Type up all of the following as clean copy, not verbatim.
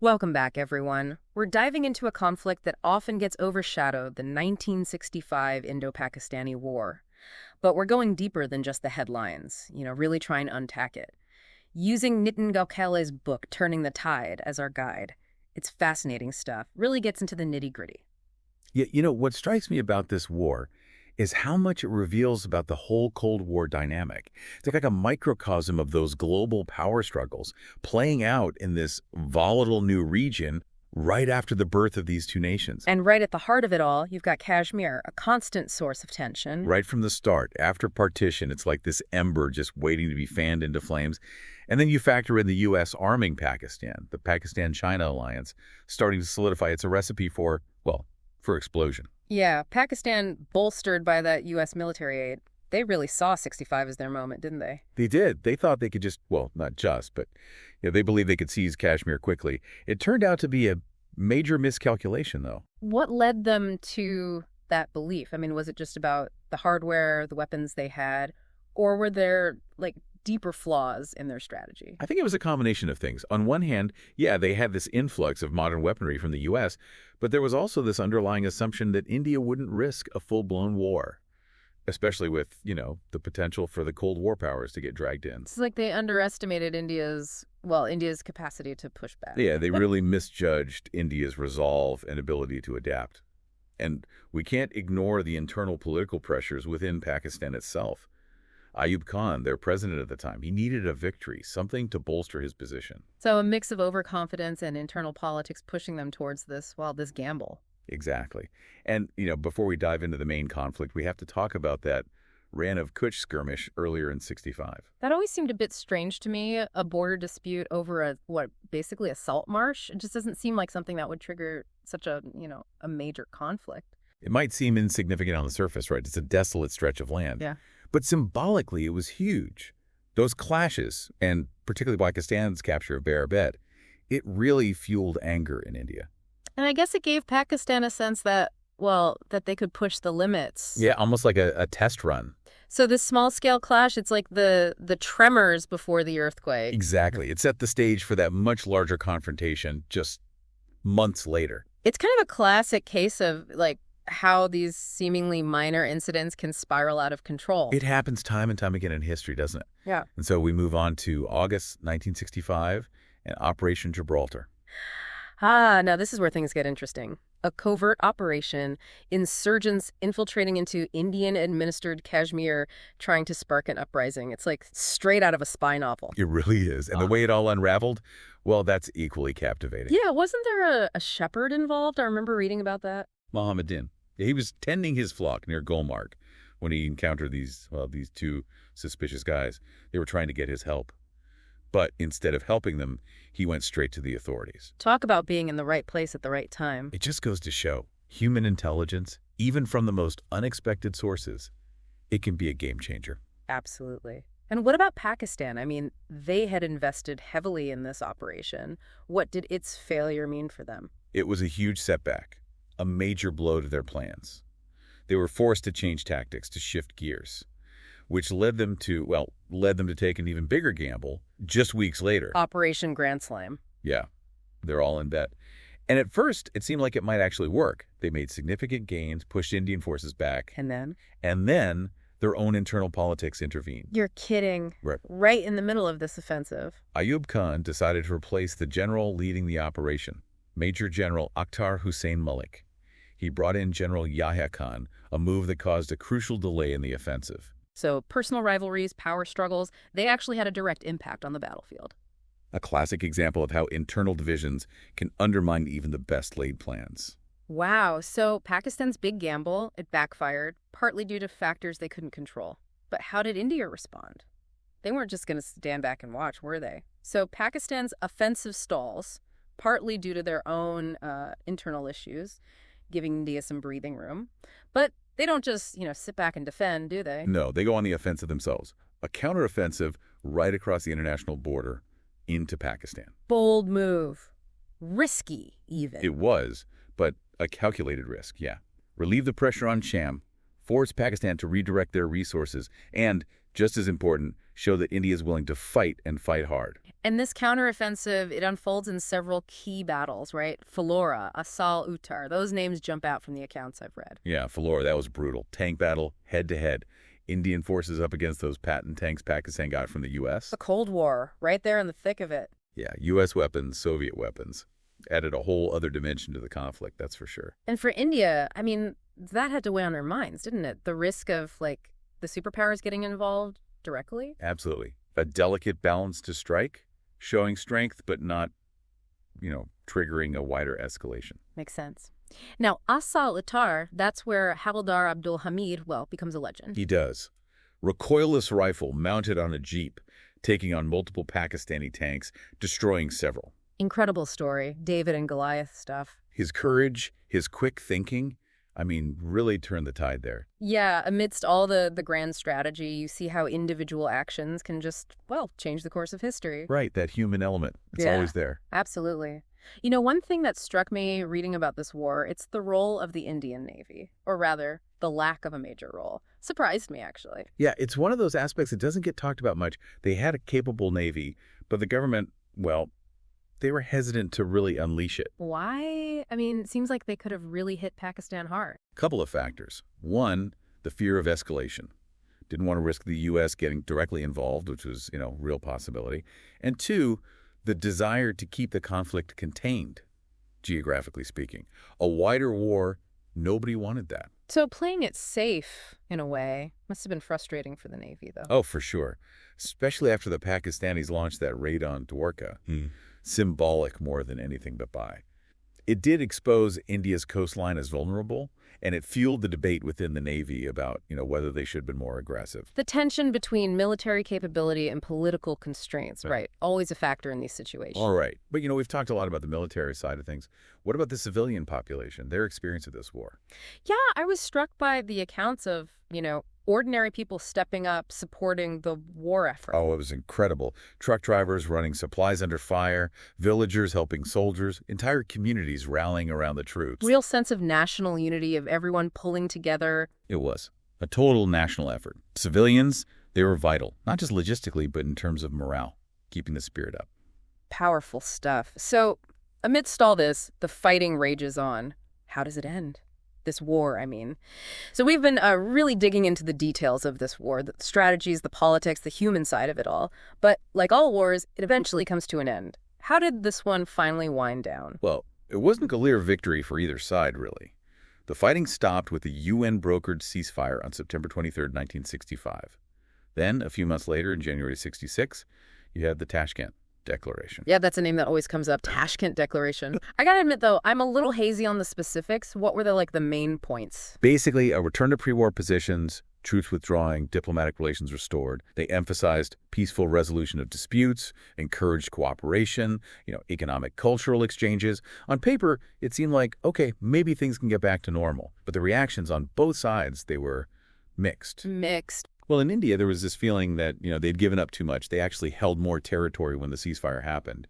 Welcome back, everyone. We're diving into a conflict that often gets overshadowed, the 1965 Indo-Pakistani War. But we're going deeper than just the headlines, really trying to unpack it. Using Nitin Gokhale's book, Turning the Tide, as our guide. It's fascinating stuff, really gets into the nitty-gritty. Yeah, what strikes me about this war is how much it reveals about the whole Cold War dynamic. It's like a microcosm of those global power struggles playing out in this volatile new region right after the birth of these two nations. And right at the heart of it all, you've got Kashmir, a constant source of tension. Right from the start, after partition, it's like this ember just waiting to be fanned into flames. And then you factor in the U.S. arming Pakistan, the Pakistan-China alliance, starting to solidify. It's a recipe for, well, for explosion. Yeah, Pakistan, bolstered by that U.S. military aid, they really saw 65 as their moment, didn't they? They did. They thought they could just, well, not just, but they believed they could seize Kashmir quickly. It turned out to be a major miscalculation, though. What led them to that belief? I mean, was it just about the hardware, the weapons they had, or were there, deeper flaws in their strategy? I think it was a combination of things. On one hand, yeah, they had this influx of modern weaponry from the U.S., but there was also this underlying assumption that India wouldn't risk a full-blown war, especially with, the potential for the Cold War powers to get dragged in. It's like they underestimated India's capacity to push back. Yeah, they really misjudged India's resolve and ability to adapt. And we can't ignore the internal political pressures within Pakistan itself. Ayub Khan, their president at the time, he needed a victory, something to bolster his position. So a mix of overconfidence and internal politics pushing them towards this gamble. Exactly. And, before we dive into the main conflict, we have to talk about that Rann of Kutch skirmish earlier in 65. That always seemed a bit strange to me, a border dispute over basically a salt marsh. It just doesn't seem like something that would trigger such a major conflict. It might seem insignificant on the surface, right? It's a desolate stretch of land. Yeah. But symbolically, it was huge. Those clashes, and particularly Pakistan's capture of Barabat, it really fueled anger in India. And I guess it gave Pakistan a sense that they could push the limits. Yeah, almost like a test run. So this small-scale clash, it's like the tremors before the earthquake. Exactly. It set the stage for that much larger confrontation just months later. It's kind of a classic case of, how these seemingly minor incidents can spiral out of control. It happens time and time again in history, doesn't it? Yeah. And so we move on to August 1965 and Operation Gibraltar. Now this is where things get interesting. A covert operation, insurgents infiltrating into Indian-administered Kashmir, trying to spark an uprising. It's like straight out of a spy novel. It really is. And the way it all unraveled, well, that's equally captivating. Yeah, wasn't there a shepherd involved? I remember reading about that. Muhammad Din. He was tending his flock near Gulmarg when he encountered these two suspicious guys. They were trying to get his help. But instead of helping them, he went straight to the authorities. Talk about being in the right place at the right time. It just goes to show human intelligence, even from the most unexpected sources, it can be a game changer. Absolutely. And what about Pakistan? I mean, they had invested heavily in this operation. What did its failure mean for them? It was a huge setback, a major blow to their plans. They were forced to change tactics, to shift gears, which led them to take an even bigger gamble just weeks later. Operation Grand Slam. Yeah, they're all in bet. And at first, it seemed like it might actually work. They made significant gains, pushed Indian forces back. And then? And then their own internal politics intervened. You're kidding. Right in the middle of this offensive. Ayub Khan decided to replace the general leading the operation, Major General Akhtar Hussain Malik. He brought in General Yahya Khan, a move that caused a crucial delay in the offensive. So personal rivalries, power struggles, they actually had a direct impact on the battlefield. A classic example of how internal divisions can undermine even the best laid plans. Wow, so Pakistan's big gamble, it backfired, partly due to factors they couldn't control. But how did India respond? They weren't just going to stand back and watch, were they? So Pakistan's offensive stalls, partly due to their own internal issues, giving India some breathing room. But they don't just, sit back and defend, do they? No, they go on the offensive themselves. A counteroffensive right across the international border into Pakistan. Bold move. Risky, even. It was, but a calculated risk, yeah. Relieve the pressure on Sham, force Pakistan to redirect their resources, and just as important, show that India is willing to fight and fight hard. And this counteroffensive, it unfolds in several key battles, right? Philora, Asal Uttar, those names jump out from the accounts I've read. Yeah, Philora, that was brutal. Tank battle, head-to-head. Indian forces up against those patent tanks Pakistan got from the U.S. The Cold War, right there in the thick of it. Yeah, U.S. weapons, Soviet weapons. Added a whole other dimension to the conflict, that's for sure. And for India, I mean, that had to weigh on their minds, didn't it? The risk of, like, the superpowers getting involved directly? Absolutely. A delicate balance to strike, showing strength, but not, triggering a wider escalation. Makes sense. Now, Asal Uttar, that's where Havildar Abdul Hamid, becomes a legend. He does. Recoilless rifle mounted on a jeep, taking on multiple Pakistani tanks, destroying several. Incredible story. David and Goliath stuff. His courage, his quick thinking, really turned the tide there. Yeah, amidst all the grand strategy, you see how individual actions can just, change the course of history. Right, that human element. It's always there. Absolutely. One thing that struck me reading about this war, it's the role of the Indian Navy, or rather, the lack of a major role. Surprised me, actually. Yeah, it's one of those aspects that doesn't get talked about much. They had a capable Navy, but the government, they were hesitant to really unleash it. Why? It seems like they could have really hit Pakistan hard. Couple of factors. One, the fear of escalation. Didn't want to risk the U.S. getting directly involved, which was, real possibility. And two, the desire to keep the conflict contained, geographically speaking. A wider war, nobody wanted that. So playing it safe, in a way, must have been frustrating for the Navy, though. Oh, for sure. Especially after the Pakistanis launched that raid on Dwarka. Symbolic more than anything but by. It did expose India's coastline as vulnerable, and it fueled the debate within the Navy about, whether they should have been more aggressive. The tension between military capability and political constraints, right? Always a factor in these situations. All right. But, we've talked a lot about the military side of things. What about the civilian population, their experience of this war? Yeah, I was struck by the accounts of, ordinary people stepping up, supporting the war effort. Oh, it was incredible. Truck drivers running supplies under fire, villagers helping soldiers, entire communities rallying around the troops. Real sense of national unity, of everyone pulling together. It was a total national effort. Civilians, they were vital, not just logistically, but in terms of morale, keeping the spirit up. Powerful stuff. So, amidst all this, the fighting rages on. How does it end? This war, So we've been really digging into the details of this war, the strategies, the politics, the human side of it all. But like all wars, it eventually comes to an end. How did this one finally wind down? Well, it wasn't a clear victory for either side, really. The fighting stopped with the UN-brokered ceasefire on September 23, 1965. Then, a few months later, in January 66, you had the Tashkent Declaration. Yeah, that's a name that always comes up, Tashkent Declaration. I gotta admit, though, I'm a little hazy on the specifics. What were the main points? Basically, a return to pre-war positions, troops withdrawing, diplomatic relations restored. They emphasized peaceful resolution of disputes, encouraged cooperation, economic, cultural exchanges. On paper, it seemed like, okay, maybe things can get back to normal. But the reactions on both sides, they were mixed. Mixed. Well, in India, there was this feeling that, they'd given up too much. They actually held more territory when the ceasefire happened.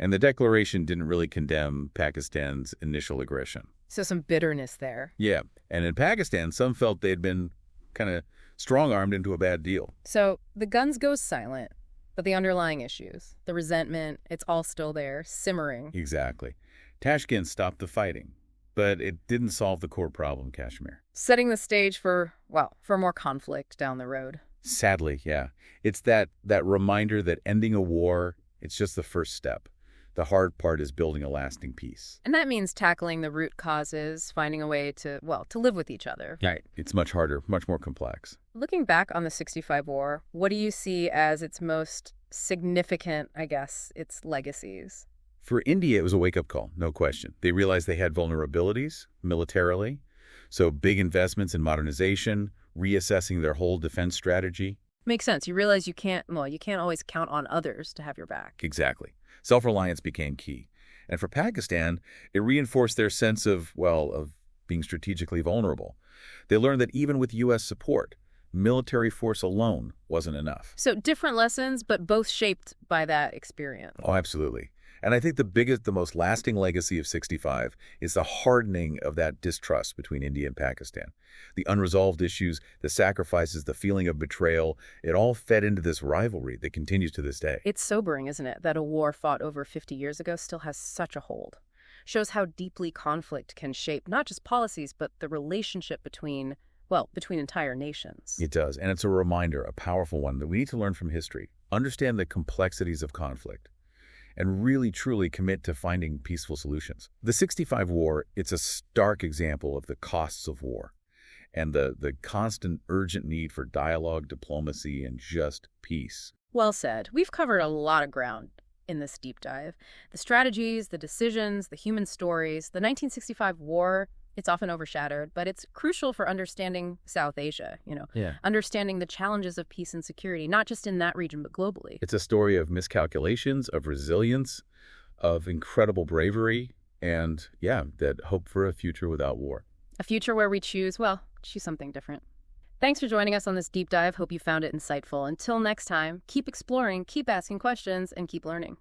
And the declaration didn't really condemn Pakistan's initial aggression. So some bitterness there. Yeah. And in Pakistan, some felt they'd been kind of strong-armed into a bad deal. So the guns go silent, but the underlying issues, the resentment, it's all still there, simmering. Exactly. Tashkent stopped the fighting, but it didn't solve the core problem, Kashmir. Setting the stage for more conflict down the road. Sadly, yeah. It's that reminder that ending a war, it's just the first step. The hard part is building a lasting peace. And that means tackling the root causes, finding a way to live with each other. Right. It's much harder, much more complex. Looking back on the 65 war, what do you see as its most significant, its legacies? For India, it was a wake-up call, no question. They realized they had vulnerabilities militarily, so big investments in modernization, reassessing their whole defense strategy. Makes sense. You realize you can't always count on others to have your back. Exactly. Self-reliance became key. And for Pakistan, it reinforced their sense of being strategically vulnerable. They learned that even with U.S. support, military force alone wasn't enough. So different lessons, but both shaped by that experience. Oh, absolutely. And I think the most lasting legacy of 65 is the hardening of that distrust between India and Pakistan. The unresolved issues, the sacrifices, the feeling of betrayal, it all fed into this rivalry that continues to this day. It's sobering, isn't it, that a war fought over 50 years ago still has such a hold. Shows how deeply conflict can shape not just policies, but the relationship between, well, between entire nations. It does, and it's a reminder, a powerful one, that we need to learn from history, understand the complexities of conflict, and really truly commit to finding peaceful solutions. The 65 War, it's a stark example of the costs of war and the constant urgent need for dialogue, diplomacy, and just peace. Well said. We've covered a lot of ground in this deep dive. The strategies, the decisions, the human stories. The 1965 war, it's often overshadowed, but it's crucial for understanding South Asia, Yeah. understanding the challenges of peace and security, not just in that region, but globally. It's a story of miscalculations, of resilience, of incredible bravery, and, yeah, that hope for a future without war. A future where we choose something different. Thanks for joining us on this deep dive. Hope you found it insightful. Until next time, keep exploring, keep asking questions, and keep learning.